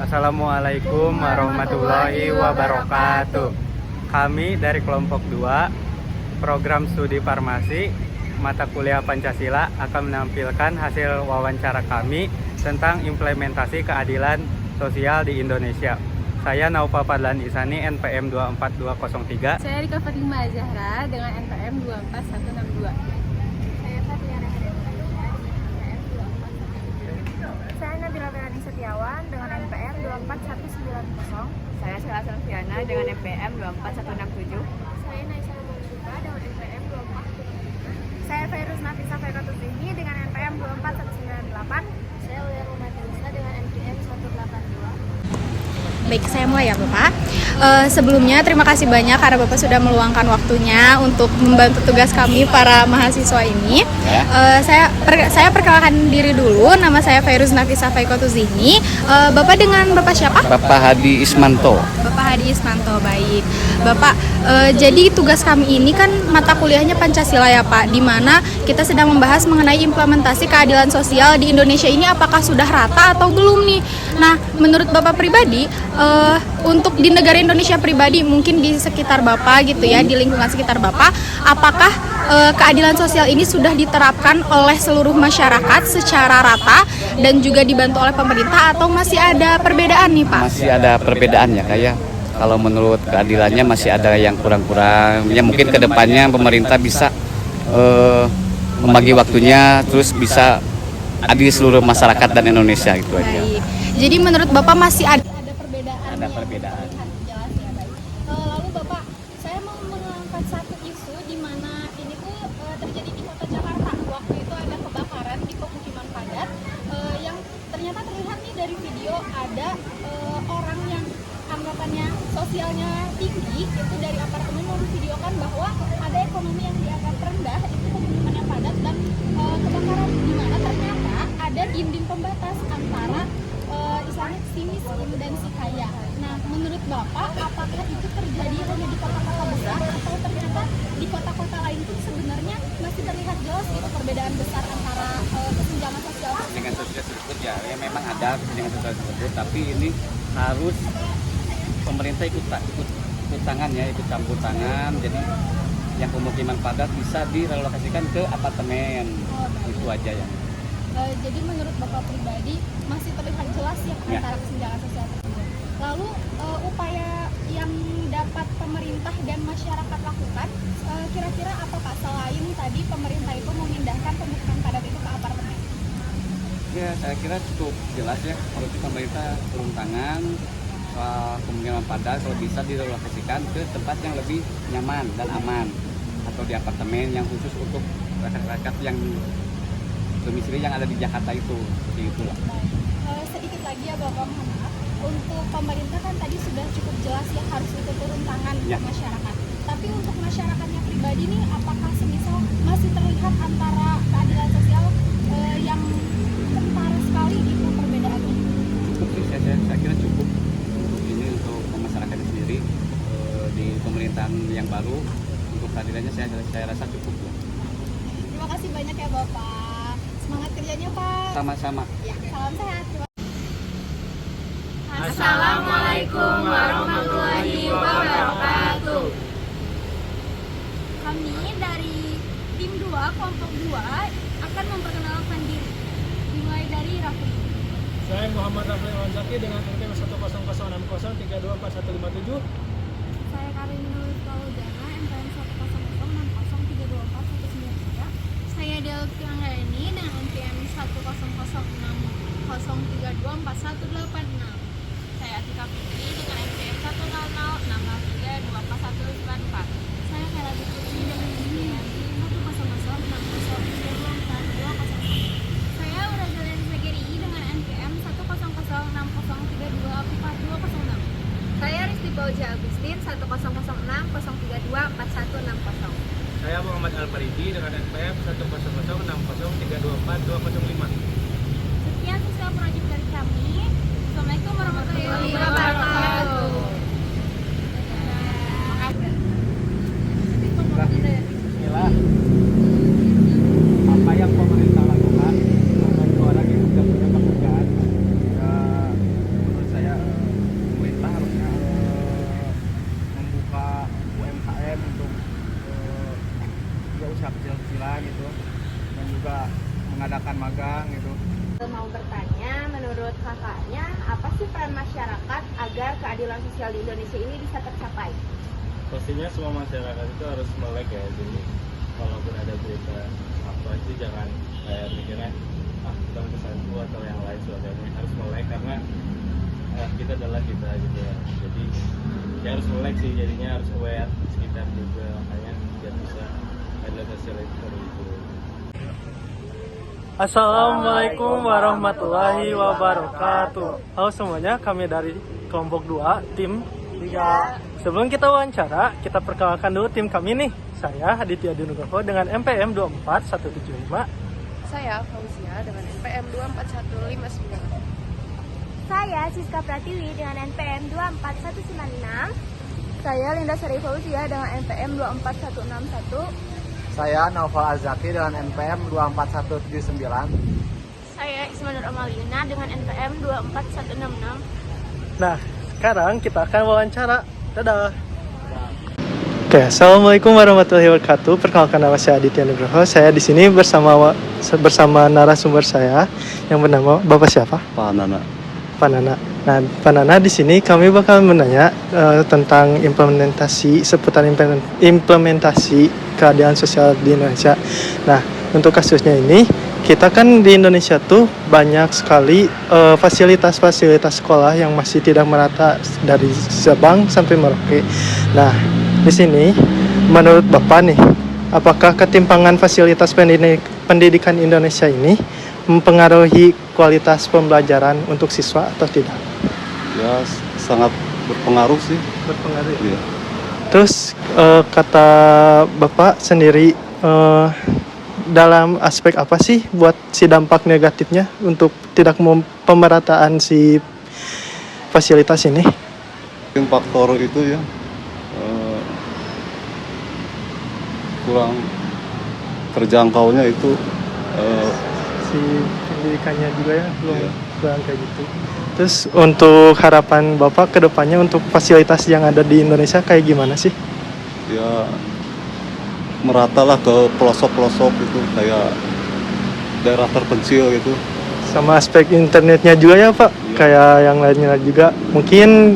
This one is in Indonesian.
Assalamualaikum warahmatullahi wabarakatuh. Kami dari kelompok 2 program studi farmasi mata kuliah Pancasila akan menampilkan hasil wawancara kami tentang implementasi keadilan sosial di Indonesia. Saya Naufa Fadlan Isani, NPM 24203. Saya Rika Fatima Zahra dengan NPM 24162. Saya Fatiana Hedendra dengan NPM 24162. Saya Nabila Melani Setiawan dengan NPM 24190. Saya Sheila Selviana dengan NPM 24167. Saya Naisa Mungsuka dengan NPM 24165. Saya Fairuz Nafisa Faikatuzini dengan NPM 24198. Saya Ulia Rumadisa dengan NPM 182. Baik, saya mulai ya Bapak. Sebelumnya terima kasih banyak karena Bapak sudah meluangkan waktunya untuk membantu tugas kami para mahasiswa ini. Saya perkenalkan diri dulu, nama saya Fairuz Nafisa Faikatuzini. Bapak dengan Bapak siapa? Bapak Hadi Ismanto. Bapak Hadi Ismanto, baik. Bapak, jadi tugas kami ini kan mata kuliahnya Pancasila ya Pak, di mana kita sedang membahas mengenai implementasi keadilan sosial di Indonesia ini apakah sudah rata atau belum nih. Nah, menurut Bapak pribadi, untuk di negara Indonesia pribadi, mungkin di sekitar Bapak gitu ya, di lingkungan sekitar Bapak, apakah keadilan sosial ini sudah diterapkan oleh seluruh masyarakat secara rata dan juga dibantu oleh pemerintah atau masih ada perbedaan nih Pak? Masih ada perbedaan ya kayak. Kalau menurut keadilannya masih ada yang kurang-kurang. Ya mungkin kedepannya pemerintah bisa membagi waktunya, terus bisa adil seluruh masyarakat dan Indonesia itu aja. Baik. Jadi menurut Bapak masih ada perbedaan? Ada perbedaan. Jelas ya, baik. Lalu Bapak, saya mau mengangkat satu isu di mana ini tuh terjadi di kota Jakarta. Waktu itu ada kebakaran di pemukiman padat yang ternyata terlihat nih dari video ada orang yang anggapannya sosialnya tinggi itu dari apartemen memvideokan bahwa ada ekonomi yang dianggap rendah itu pemukimannya padat dan kebakaran di mana ternyata ada dinding pembatas antara istilahnya si miskin dan si kaya. Nah, menurut Bapak, apakah itu terjadi hanya di kota-kota besar atau ternyata di kota-kota lain pun sebenarnya masih terlihat jelas gitu perbedaan besar antara kesenjangan sosial? Dengan sosial tersebut ya memang ada dengan sosial tersebut, tapi ini harus pemerintah ikut tangan ya, ikut campur tangan. Jadi yang pemukiman padat bisa direlokasikan ke apartemen. Itu aja ya. Jadi menurut Bapak pribadi masih terlihat jelas ya antara kesenjangan sosial tersebut. Lalu upaya yang dapat pemerintah dan masyarakat lakukan kira-kira apa Pak selain tadi pemerintah itu memindahkan pemukiman padat itu ke apartemen? Ya saya kira cukup jelas ya, harus pemerintah turun tangan soal pemukiman padat, kalau bisa direlokasikan ke tempat yang lebih nyaman dan aman, atau di apartemen yang khusus untuk rakyat-rakyat yang domisili yang ada di Jakarta itu, seperti itulah. Sedikit lagi ya Bapak, mohon maaf. Untuk pemerintah kan tadi sudah cukup jelas ya harus ikut turun tangan ke masyarakat. Tapi untuk masyarakatnya pribadi nih, apakah semisal masih terlihat antara keadilan sosial yang kentara sekali gitu perbedaannya? Cukup sih, saya kira cukup untuk ini, untuk masyarakatnya sendiri. Di pemerintahan yang baru untuk keadilannya saya rasa cukup. Terima kasih banyak ya Bapak. Semangat kerjanya Pak. Sama-sama. Ya, salam sehat. Assalamualaikum warahmatullahi wabarakatuh. Kami dari tim 2, kelompok 2 akan memperkenalkan diri. Dimulai dari Rafli. Saya Muhammad Rafli Wanzaki dengan NPM 10060624157. Saya Karin Nurul Fauzana NPM 10060324193. Saya Delki Anggraini dengan NPM 10060324186. Saya Atika Fitri dengan NPM 1006063244194. Saya Hera Bukti dengan NPM 1006032412420. Saya Urazalian Segeri dengan NPM 1006060324206. Saya Risti Bauja Agustin 1006063244160. Saya Muhammad Al-Faridi dengan NPM 1006063242205. Sekian sosial project dari kami. Assalamualaikum warahmatullahi wabarakatuh. Inilah apa yang pemerintah lakukan untuk orang yang sudah punya pekerjaan. Menurut saya masyarakat agar keadilan sosial di Indonesia ini bisa tercapai? Pastinya semua masyarakat itu harus melek ya, jadi walaupun ada berita apa itu jangan kayak mikirnya kita kesatu atau yang lain sebagainya, harus melek karena kita adalah kita gitu ya. Jadi ya harus melek sih, jadinya harus aware sekitar juga, makanya biar bisa ada sosial itu. Assalamualaikum warahmatullahi wabarakatuh. Halo semuanya, kami dari kelompok 2 tim 3. Sebelum kita wawancara, kita perkenalkan dulu tim kami nih. Saya Aditya Dinugroho dengan NPM 24175. Saya Fauzia dengan NPM 24159. Saya Siska Pratiwi dengan NPM 24196. Saya Linda Sari Fauzia dengan NPM 24161. Saya Naufal Azaki dengan NPM 24179. Saya Isma Nur Amalina dengan NPM 24166. Nah, sekarang kita akan wawancara. Dadah. Oke, assalamualaikum warahmatullahi wabarakatuh. Perkenalkan, nama saya Aditya Nugroho. Saya di sini bersama narasumber saya yang bernama Bapak siapa? Pak Nana. Pak Nana. Nah, Pak Nana, di sini kami bakal menanya tentang seputar implementasi keadilan sosial di Indonesia. Nah, untuk kasusnya ini, kita kan di Indonesia tuh banyak sekali fasilitas-fasilitas sekolah yang masih tidak merata dari Sabang sampai Merauke. Nah, di sini menurut Bapak nih, apakah ketimpangan fasilitas pendidikan Indonesia ini mempengaruhi kualitas pembelajaran untuk siswa atau tidak? Ya sangat berpengaruh sih. Berpengaruh ya? Iya. Terus kata Bapak sendiri, dalam aspek apa sih buat si dampak negatifnya untuk tidak pemerataan si fasilitas ini? Mungkin faktor itu ya kurang terjangkaunya itu Si pendidikannya juga ya belum kayak gitu. Terus untuk harapan Bapak ke depannya untuk fasilitas yang ada di Indonesia kayak gimana sih? ya meratalah ke pelosok-pelosok itu, kayak daerah terpencil gitu. Sama aspek internetnya juga ya Pak, kayak yang lainnya juga mungkin